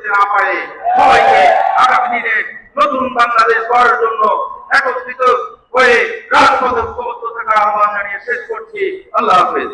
করতে না পারে সবাইকে আগামী দিনে নতুন বাংলাদেশ গড়ার জন্য একত্রিত হয়ে রাজপথে ঐক্যবদ্ধ থাকার আহ্বান জানিয়ে শেষ করছি। আল্লাহ হাফেজ।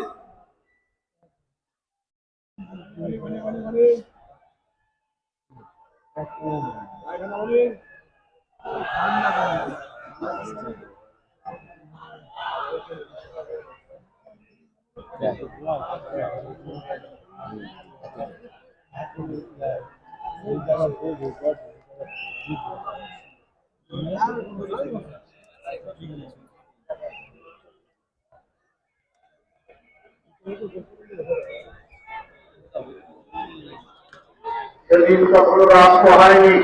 সেদিন কখনো রাষ্ট্র হয়নি,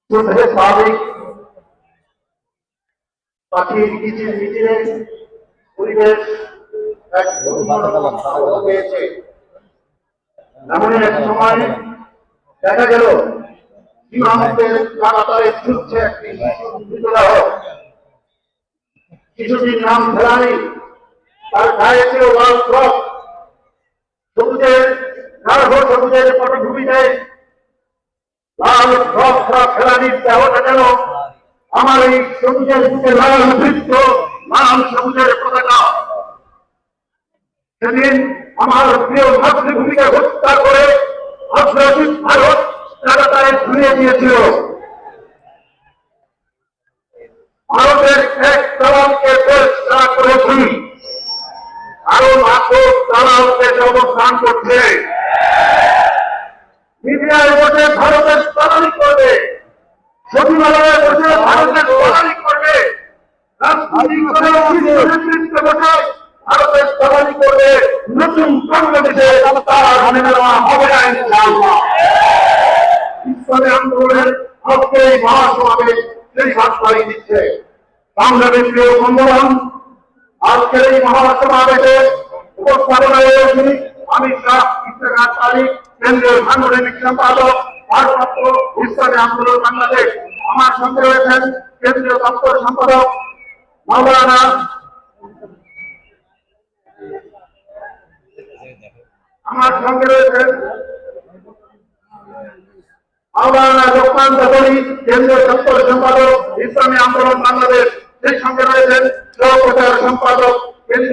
স্বাভাবিক পাখির কিচির মিচিরে পরিবেশ পেয়েছে। এমনই এক সময় দেখা গেল সীমান্তের কাঁটাতারে ছুটছে একটি মৃতদেহ। শিশুটির নাম ফেলানি, তার গায়ে ছিল লাল ফ্রক, সবুজের গাঢ় সবুজের পটভূমিতে লাল ফ্রক ফেলানির দেহটা যেন আমার এই সবুজের বুকে লাল বৃত্ত, লাল সবুজের পতাকা। সেদিন আমার প্রিয় মাতৃভূমিকে হত্যা করে আগ্রাসী ভারত কাঁটাতারে ঝুলিয়ে দিয়েছিল। ভারতের এক দালালকে পরিষ্কার করেছি, আরো মাত্র দালালকে অবস্থান করছে। মিডিয়ায় বসে ভারতের দালালি করবে, সচিবালয়ে বসে ভারতের দালালি করবে, নেতৃত্বে বসে ভারতের দালালি করবে। নতুন বাংলাদেশে তারা মেনে নেওয়া হবে না ইনশাআল্লাহ। ইসলামী আন্দোলনের আজকে এই মহাসমাবেশ সেই বার্তাই দিচ্ছে। বাংলাদেশ প্রিয় বন্ধুগণ, আজকের এই মহাসমাবেশে উপস্থাপনায় রয়েছি আমি শাহ ইফতেখার তারিক, কেন্দ্রীয় সাংগঠনিক সম্পাদক, ভারপ্রাপ্ত ইসলামী আন্দোলন বাংলাদেশ। আমার সঙ্গে রয়েছেন কেন্দ্রীয় দপ্তর সম্পাদক মাওলানা লোকমান চৌধুরী, কেন্দ্রীয় দপ্তর সম্পাদক ইসলামী আন্দোলন বাংলাদেশ। সেই সঙ্গে রয়েছেন সহ প্রচার সম্পাদক কেন্দ্রীয়